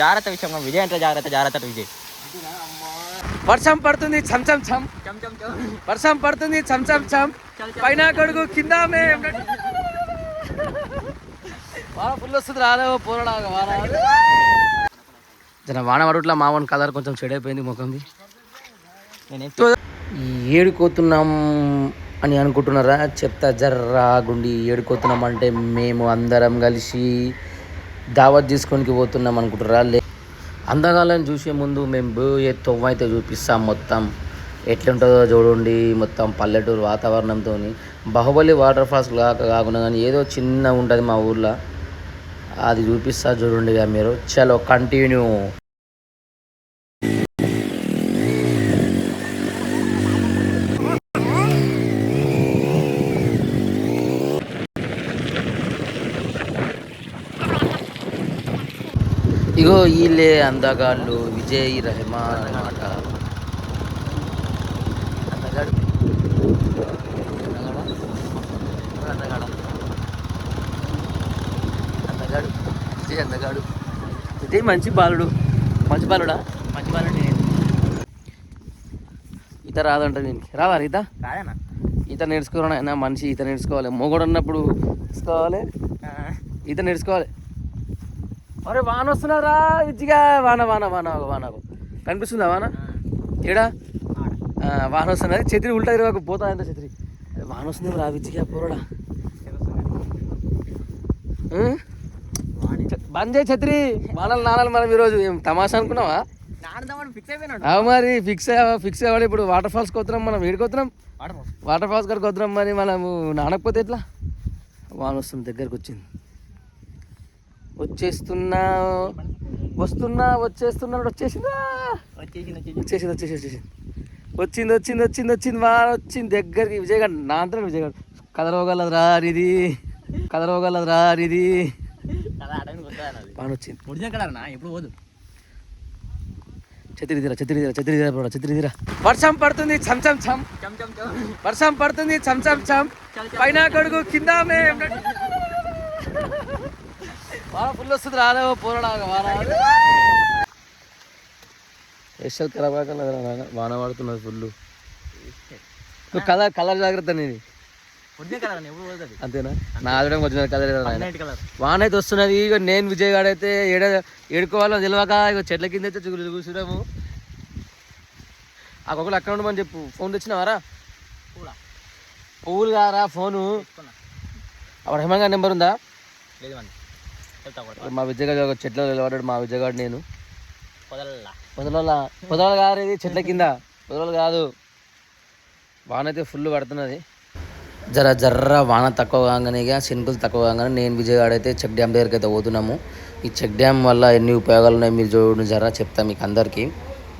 జాగ్రత్త విషయం విజయ్ అంటే జాగ్రత్త జాగ్రత్త విజయ్. వర్షం పడుతుంది చమ్ చమ్ చమ్, వర్షం పడుతుంది చమ్ చమ్ చమ్, పైన గడుగు కింద వాన ఫుల్ వస్తుంది రాలేవో పోరడాగా వాన. జన వాన పడుట్లా మామూలు కలర్ కొంచెం షెడ్ అయిపోయింది ముఖంది. ఏడుకోతున్నాం అని అనుకుంటున్నారా? చెప్తా జర్రా గుండి. ఏడుకోతున్నాం అంటే మేము అందరం కలిసి దావత్ తీసుకొని పోతున్నాం అనుకుంటారా? అందగాళ్ళని చూసే ముందు మేము పోయే తొవ్వ అయితే చూపిస్తాం. మొత్తం ఎట్లుంటుందో చూడండి. మొత్తం పల్లెటూరు వాతావరణంతో బాహుబలి వాటర్ ఫాల్స్ కాకుండా కానీ ఏదో చిన్న ఉంటుంది మా ఊర్లో, అది చూపిస్తా చూడండి. ఇక మీరు చలో కంటిన్యూ. ఇగో వీళ్ళే అందగాళ్ళు, విజయ్ రెహమాన్ అన్నమాట. అందగాడు విజయ్ మంచి బాలుడు. మంచి బాలుడా? మంచి బాలుడు. ఈత రాదంట దీనికి. రాదా ఈత? రాదన్నా. ఈత నేర్చుకోవాలన్నా మనిషి ఈత నేర్చుకోవాలి. మొగడు అన్నప్పుడు నేర్చుకోవాలి, ఈత నేర్చుకోవాలి. అరే వాన వస్తున్నారా విజ్జిగా? వాన వాన వాన వాన కనిపిస్తుందా వాన? ఏడా వాన వస్తున్నది. ఛత్రి ఉల్టా ఇరవై పోతా ఎంత ఛత్రి. వాన వస్తుంది రా విజ్జిగా పోరడా. బంద్ చేయి ఛత్రి. వానలు నానాలి మనం ఈరోజు. ఏం తమాషా అనుకున్నావా? మరి ఫిక్స్ అవ్వాలి. ఇప్పుడు వాటర్ ఫాల్స్కి వస్తున్నాం మనం. ఏడికొస్తున్నాం? వాటర్ ఫాల్స్ కాడికి వస్తున్నాం. మరి మనము నానకపోతే ఎట్లా? వాన వస్తుంది, దగ్గరకు వచ్చింది. వచ్చేస్తున్నా వచ్చేస్తున్నాడు. వచ్చేసింది. వచ్చింది వాన వచ్చింది దగ్గరికి. విజయ్ గారు నా అంతా విజయ్ గారు కదలవగలదురా ఇది, కదలవగలదురా ఇది. వాన వచ్చింది. ఎప్పుడు పోదు. ఛత్రిదిరా. వర్షం పడుతుంది చమ్ చమ్ చమ్, వర్షం పడుతుంది చమ్ చమ్ చమ్, పైన గడుగు కింద వాన ఫుల్ వస్తుంది రాలేవో పోరడాగా వాన. ఎస్ఎల్ ఖరాబ్ వాన పడుతున్నది ఫుల్. నువ్వు కలర్ జాగ్రత్త. నేను అంతేనా? నా ఆవిడ కొంచెం కలర్. వాన అయితే వస్తున్నది. ఇక నేను విజయ్ గారు అయితే ఏడుకోవాలో తెలియక ఇక చెట్ల కింద అయితే కూర్చున్నాము. ఆ ఒకళ్ళు అక్కడ ఉండమని చెప్పు. ఫోన్ తెచ్చినావారా? పువ్వులు కారా ఫోను. అప్పుడు హేమంగా నెంబర్ ఉందా? మా విజయ్ గారు చెట్లో నిలబడ్డాడు. మా విజయ్ గారు నేను పొదల కాదు, ఇది చెట్ల కింద. పొదలు కాదు. వాన అయితే ఫుల్ పడుతున్నది. జర్ర వాన తక్కువ కాగానే, ఇక శనుకులు తక్కువ కాగానే నేను విజయ్ గారు అయితే చెక్ డ్యామ్ దగ్గరికి అయితే పోతున్నాము. ఈ చెక్ డ్యామ్ వల్ల ఎన్ని ఉపయోగాలు ఉన్నాయి మీరు చూడండి. జర్ర చెప్తాను మీకు అందరికీ.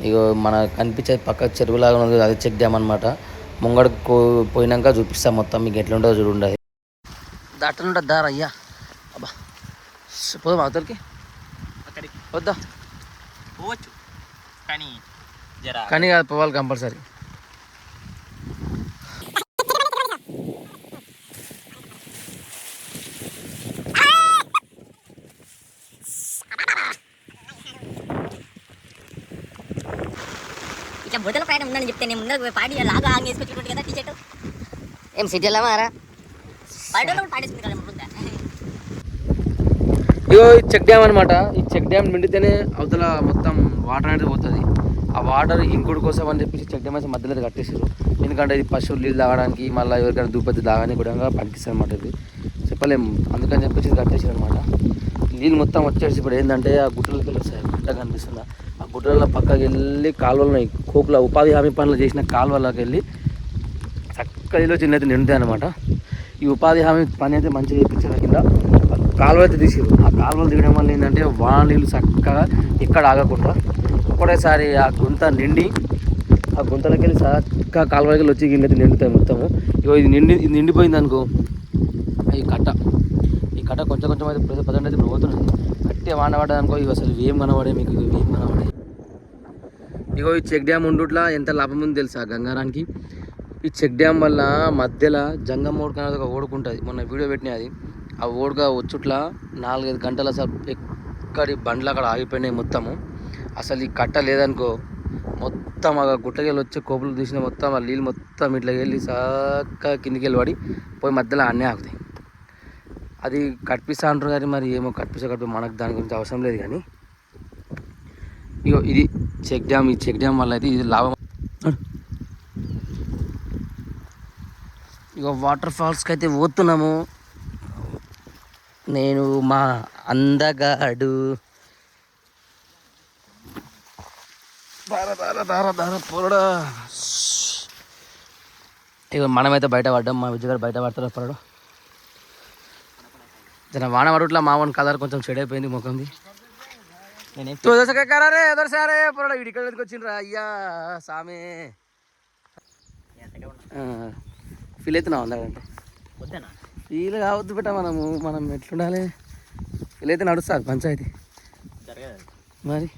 ఇక మన కనిపించే పక్క చెరువులాగా ఉంది, అది చెక్ డ్యామ్ అనమాట. ముంగడికి పోయినాక చూపిస్తాం మొత్తం మీకు ఎట్లుంటుందో చూడండి. దాటనుంటుంది దారా అయ్యా. అబ్బా పోదాం అవతలకి. వద్దా? పోవచ్చు కానీ కాదు, పోవాలి కంపల్సరీ. బుడతల ప్రయాణం ఉందని చెప్తే నేను ముందర పాడి లాగా ఆంగ్ వేసుకొచ్చుకుంటు కదా టీషర్ట్. ఏం సిటీలో మారా పాడేసుకుంటారు. ఇగో ఈ చెక్ డ్యామ్ అనమాట. ఈ చెక్ డ్యామ్ నిండితేనే అవతల మొత్తం వాటర్ అనేది పోతుంది. ఆ వాటర్ ఇంకుడు కోసం అని చెప్పేసి చెక్ డ్యామ్ అయితే మధ్యలో కట్టేసారు. ఎందుకంటే ఇది పశువులు నీళ్ళు తాగడానికి, మళ్ళీ ఎవరికైనా దూపతి తాగడానికి కూడా పనికిస్తుంది అనమాట. ఇది చెప్పలేము, అందుకని చెప్పేసి ఇది కట్టేసారు అనమాట. నీళ్ళు మొత్తం వచ్చేసి ఇప్పుడు ఏంటంటే ఆ గుట్టలకి వస్తాయి. గుట్ట కనిపిస్తుంది. ఆ గుట్టల పక్కకి వెళ్ళి కాలువలు కోకుల ఉపాధి హామీ పనులు చేసిన కాలువలోకి వెళ్ళి చక్కదిలో చిన్నది నిండుతాయి అనమాట. ఈ ఉపాధి హామీ పని అయితే మంచిగా చేయించారు. కింద కాలువ అయితే తీసారు. ఆ కాలువలు దిగడం వల్ల ఏంటంటే వాన నీళ్ళు చక్కగా ఎక్కడ ఆగకుండా ఒకటేసారి ఆ గుంత నిండి ఆ గుంతలకి వెళ్ళి చక్కగా కాలువలకి వచ్చి గిన్నె నిండుతాయి మొత్తము. ఇగో ఇది నిండిపోయింది అనుకో. ఈ కట్ట కొంచెం అయితే పదండి అయితే ఇప్పుడు పోతున్నది. కట్టి వాన పడ్డది అనుకో. ఇవి అసలు ఏం కనబడే మీకు, ఇవి ఏం కనబడే. ఇగో ఈ చెక్ డ్యామ్ ఉండుట్లా ఎంత లాభం ఉంది తెలుసా గంగారానికి. ఈ చెక్ డ్యామ్ వల్ల మధ్యలో జంగం ఓడక అనేది ఒక ఓడుకుంటుంది. మొన్న వీడియో పెట్టినా అది. ఆ ఓడక వచ్చుట్లా 4-5 గంటల అక్కడి బండ్లు అక్కడ ఆగిపోయినాయి మొత్తము. అసలు ఈ కట్ట లేదనుకో మొత్తం ఆ గుట్టకెళ్ళి వచ్చే కోపులు తీసిన మొత్తం ఆ నీళ్ళు మొత్తం ఇట్లా వెళ్ళి చక్కగా కిందికి వెళ్ళి పడి పోయి మధ్యలో అన్నీ ఆగుతాయి. అది కట్పిస్తా అంటారు కానీ మరి ఏమో కట్పిస్తా మనకు దాని గురించి అవసరం లేదు. కానీ ఇగో ఇది చెక్ డ్యామ్. ఈ చెక్ డ్యామ్ వల్ల అయితే ఇది లాభం. ఇక వాటర్ ఫాల్స్కి అయితే పోతున్నాము. నేను మా అందగాడు పొరడా. ఇక మనమైతే బయట పడ్డాం. మా విజయగాడు బయట పడతాడు పొరడు. జన వాన పడుట్లా మావన్ కలర్ కొంచెం చెడ్ అయిపోయింది ముఖంది. రే ఎదరసారే పొరడా ఇడికి వచ్చిండ్రా అయ్యా సామే. ఫీల్ అవుతున్నావు అందరంటే ఫీల్ కావద్దు బిడ్డ. మనం ఎట్లుండాలి? ఫీల్ అయితే నడుస్తుంది పంచాయతీ మరి.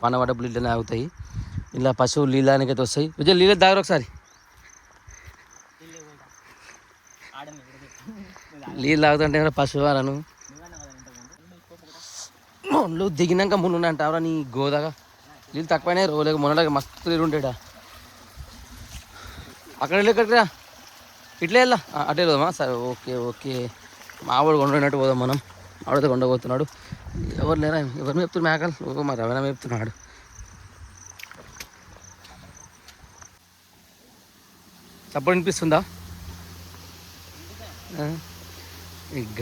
వాన పడ్డప్పుడు నీళ్ళనే ఆగుతాయి. ఇలా పశువులు నీళ్ళనికైతే వస్తాయి. విజయ్ నీళ్ళు తాగరు ఒకసారి. నీళ్ళు తాగుతుంటే పశువు వాళ్ళను నువ్వు దిగినాక ముందు అంటావరా నీ గోదాగా. నీళ్ళు తక్కువనే రోజులేక మొన్నలాగా మస్తు నీళ్ళు ఉంటాడా. అక్కడ వెళ్ళి ఎక్కడికి ఇట్లే వెళ్ళా అటే పోదామా? సరే ఓకే ఓకే. మావాడు కొండనట్టు పోదాం మనం. ఆవిడతో కొండపోతున్నాడు. ఎవరు లేరా? ఎవరు మేపుతున్నారు మేకలు? ఓ మా రవణ మేపుతున్నాడు. చప్పుడు వినిపిస్తుందా? ఇక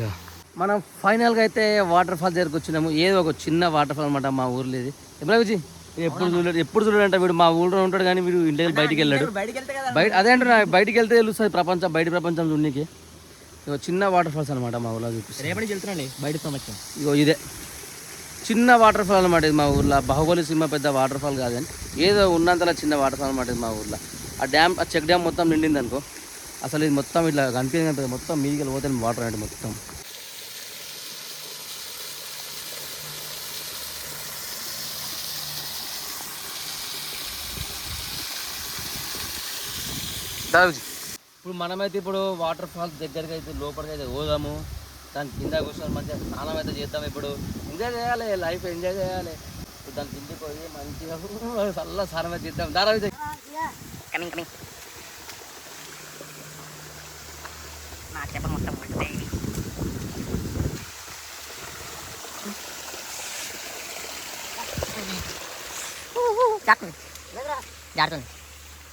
మనం ఫైనల్గా అయితే వాటర్ ఫాల్ దగ్గరకు వచ్చినాము. ఏదో ఒక చిన్న వాటర్ ఫాల్ అనమాట మా ఊర్లో. ఇది ఎప్పుడైనా ఎప్పుడు చూడంట వీడు. మా ఊళ్ళో ఉంటాడు కానీ వీడు ఇంటికి బయటికి వెళ్ళాడు. బయట అదే అంటున్నా, బయటికి వెళ్తే తెలుస్తుంది ప్రపంచం. బయట ప్రపంచం చూడడానికి ఇగో చిన్న వాటర్ ఫాల్స్ అనమాట మా ఊళ్ళో చూపిస్తుంది. రేపటి వెళ్తున్నాండి బయట సంవత్సరం. ఇగో ఇదే చిన్న వాటర్ ఫాల్ అనమాట ఇది మా ఊర్లో. బాహుబలి సినిమా పెద్ద వాటర్ ఫాల్ కాదని ఏదో ఉన్నంతలా చిన్న వాటర్ ఫాల్ అనమాట ఇది మా ఊర్లో. ఆ డ్యామ్ ఆ చెక్ డ్యామ్ మొత్తం నిండింది అనుకో. అసలు ఇది మొత్తం ఇట్లా కనిపించింది మొత్తం మీదికి పోతే వాటర్ అంటే మొత్తం. ఇప్పుడు మనమైతే ఇప్పుడు వాటర్ ఫాల్స్ దగ్గరికి అయితే లోపలికి అయితే పోదాము. దాని కింద కూర్చొని మంచిగా స్నానం అయితే చేద్దాం. ఇప్పుడు ఎంజాయ్ చేయాలి, లైఫ్ ఎంజాయ్ చేయాలి. ఇప్పుడు దాని కిందికి పోయి మంచిగా చల్ల స్నానం అయితే చేద్దాం. దారా కమింగ్ కమింగ్. నా చేపలు మొత్తం ఉంటాయి. జారుతుంది జారుతుంది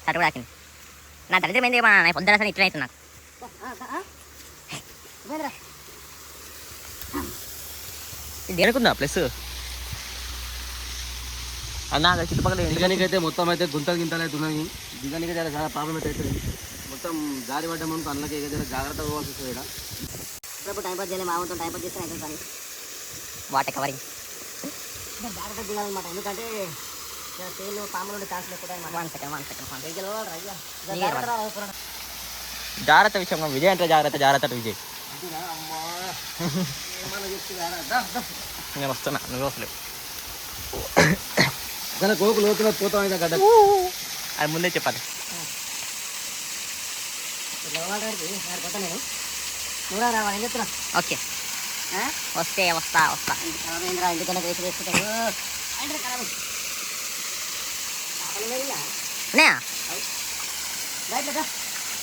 అటు కూడా ఆకింది. నా దళితం ఏంది మా పొద్దున అసలు ఇట్లా అవుతుంది నాకు. ఇది అనుకుందా ప్లస్ అన్నా చుట్టుపక్కల దిగనికైతే మొత్తం అయితే గుంతలు గింతలు అయితే ఉన్నాయి. దిగనికి చాలా ప్రాబ్లం అయితే అవుతుంది. మొత్తం గాలి పడ్డామనుకో అందులోకి జాగ్రత్తగా పోవాల్సి వస్తుంది. ఇక్కడ ఇప్పుడు టైం పాస్ చేయలేదు. మామూలు టైం పాస్ చేస్తే అయితే కానీ వాటర్ కవరింగ్ జాగ్రత్త దిగాలన్నమాట. ఎందుకంటే తేలు పాములు ఛాన్స్ లేకుండా. జాగ్రత్త విషయం విజయ్ అంటే జాగ్రత్త జాగ్రత్త విజయ్. నేను వస్తున్నా నువ్వు వస్తలేవు. కోకు లోతులో పోతాం అయితే గడ్డ అది ముందే చెప్పాలి. ఓకే వస్తే వస్తా వస్తా.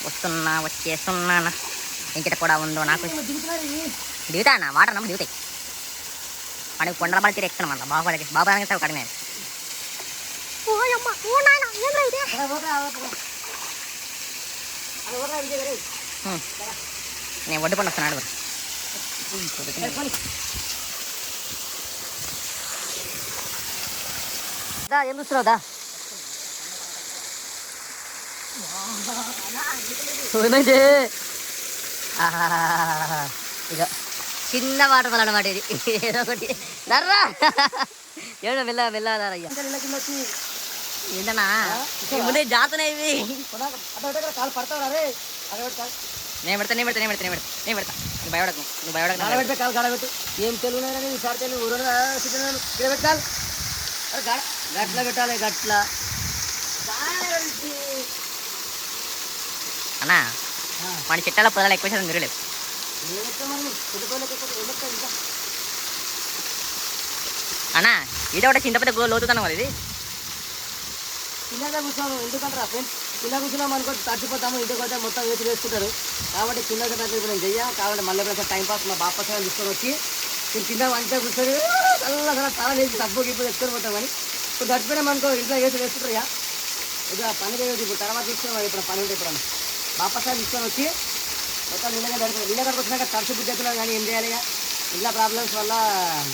వస్తున్నా వచ్చేస్తున్నా. ఇంకట కూడా ఉందో నాకు దిగుతా అన్న. వాటర్ నమ్మ దిగుతాయి. మనకి కొండల పడి తీరు ఎక్కుతాం అన్న. బాబా కడిమే. నేను ఒడ్డు పండు వస్తున్నాడు. ఏం చూస్తున్నావుదా? ఇక చిన్న వాటర్ ఫాల్ అనమాట ఇది. ఏదో ఒకటి నర్రా ఏదో మెల్ల మెల్లయ్యా. ఏంటన్నా ముందే జాతనే ఇవి. నేను పెడతా నువ్వు భయపడకు. ఏం తెలుగు ఈసారి తెలుగు పెట్టాలి. గట్ల పెట్టాలి గట్ల అన్నా మన చెట్ల పొదలు ఎక్కువ శాతం తిరగలేవు. అన్నా ఇది ఒకటి చింతపతి లోతుతాను మరి ఇది. కింద కూర్చోను ఎందుకంటారా ఫ్రెండ్స్, కింద కూర్చున్నాం అనుకో తడిచిపోతాము, ఇంటికి వస్తే మొత్తం వేసి వేసుకుంటారు. కాబట్టి కింద ఇప్పుడు నేను చెయ్య కాబట్టి మళ్ళీ ఎప్పుడైనా టైం పాస్ మా బాప సార్ తీసుకొని వచ్చి నేను కింద వంట కూర్చొని చల్లగా చాలా లేచి తప్పు ఇప్పుడు తెచ్చుకొని పోతాం. కానీ ఇప్పుడు తడిచిపోయినాం అనుకో ఇంట్లో వేసి వేసుకుంటారు. ఇక పని చేయదు, ఇప్పుడు తర్వాత తీసుకున్నాం ఇప్పుడు పని ఉంటే ఇప్పుడు బాప సార్ తీసుకొని వచ్చి మొత్తం నీళ్ళగా తడిపోయి నీళ్ళ కడికి వచ్చినాక తడిచి బుద్ధెత్తున్నారు. కానీ ఏం చేయాలి, ఇంట్లో ప్రాబ్లమ్స్ వల్ల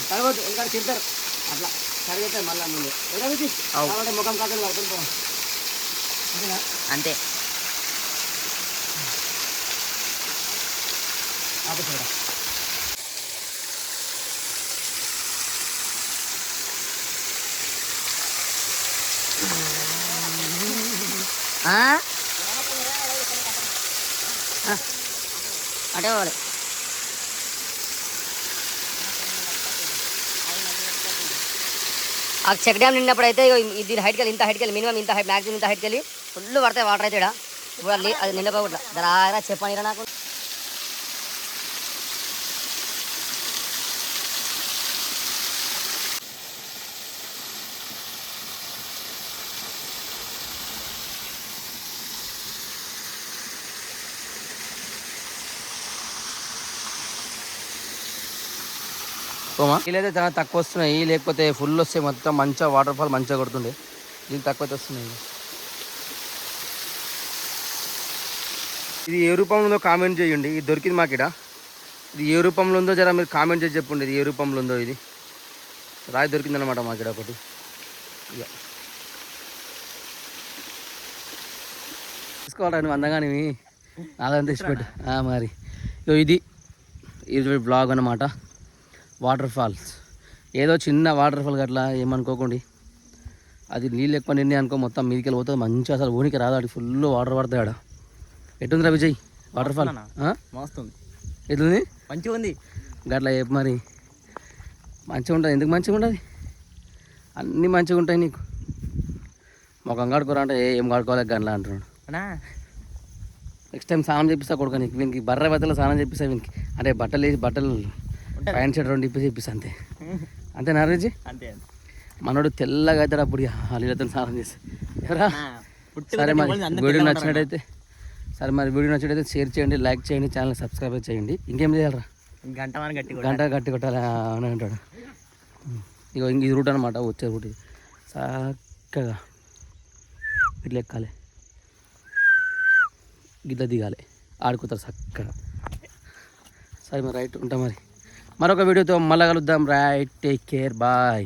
తడవద్దు, ఎందుకంటే తింటారు అట్లా కడిగితే మళ్ళీ ముందు కాబట్టి ముఖం కాకుండా పడుతుంది పోవాలి అంతే. అటే పోవాలి. ఆ చెక్ డ్యామ్ నిన్నప్పుడు అయితే దీని హైట్కి వెళ్ళి ఇంత హైట్కి వెళ్ళి మినిమం ఇంత హైట్ మ్యాక్సిమం ఇంత హైట్కి వెళ్ళి ఫుల్ పడతాయి వాటర్ అయితే ఇక్కడ. ఇప్పుడు అది నిండిపోకుండా దరారా చెప్పాను నాకు. వీళ్ళైతే చాలా తక్కువ వస్తున్నాయి, లేకపోతే ఫుల్ వస్తాయి మొత్తం మంచిగా వాటర్ ఫాల్ మంచిగా కొడుతుండే. దీనికి తక్కువ అయితే వస్తున్నాయి. ఇది ఏ రూపంలో ఉందో కామెంట్ చేయండి. ఇది దొరికింది మాకు ఇక్కడ. ఇది ఏ రూపంలో ఉందో జర మీరు కామెంట్ చేసి చెప్పండి. ఇది ఏ రూపంలో ఉందో. ఇది రాయి దొరికిందనమాట మాకు ఇక్కడ ఒకటి. ఇక తీసుకోవాలా నువ్వు అందగాని నాదంతా ఇచ్చిపెట్టు మరి. ఇది బ్లాగ్ అన్నమాట. వాటర్ ఫాల్స్ ఏదో చిన్న వాటర్ ఫాల్ అట్లా ఏమనుకోకండి. అది నీళ్ళు ఎక్కువ నిండి అనుకో మొత్తం మీదికి వెళ్ళిపోతుంది. మంచిగా అసలు ఊనికి రాదు, ఆడికి ఫుల్ వాటర్ పడతాయి ఆడ. ఎట్టుందిరా విజయ్ వాటర్ ఫాల్? మస్తుంది, ఎట్లుంది? మంచిగా ఉంది. గట్లా చెప్పు మరి. మంచిగా ఉంటుంది. ఎందుకు మంచిగా ఉంటుంది? అన్నీ మంచిగా ఉంటాయి నీకు. ముఖం కడుకోరా అంటే ఏం కడుకోవాలి గట్లా అంటున్నాడు. నెక్స్ట్ టైం స్నానం చేపిస్తా కొడుకు నీకు. వీనికి బర్రె బట్టలు స్నానం చేపిస్తా వీనికి. అంటే బట్టలు వేసి బట్టలు ప్యాంట్ షర్ట్ రెండు ఇప్పిస్తా అంతే. అంతే నారాజీ? అంతే. మనోడు తెల్లగా అవుతాడు అప్పుడు నీళ్ళతో స్నానం చేస్తే. ఎవరా? సరే మరి వీడియో నచ్చినట్టయితే షేర్ చేయండి, లైక్ చేయండి, ఛానల్ సబ్స్క్రైబ్ చేయండి. ఇంకేం చేయాలరా? గంట గట్టి కొట్టాలి అని అంటాడు. ఇక ఇది రూట్ అనమాట, వచ్చే రూట్. ఇది చక్కగా ఇట్లా ఎక్కాలి, గిట్ల దిగాలి, ఆడుకుతారు చక్కగా. సరే మరి రైట్ ఉంటా మరి. మరొక వీడియోతో మళ్ళా కలుద్దాం. Right, take care, bye.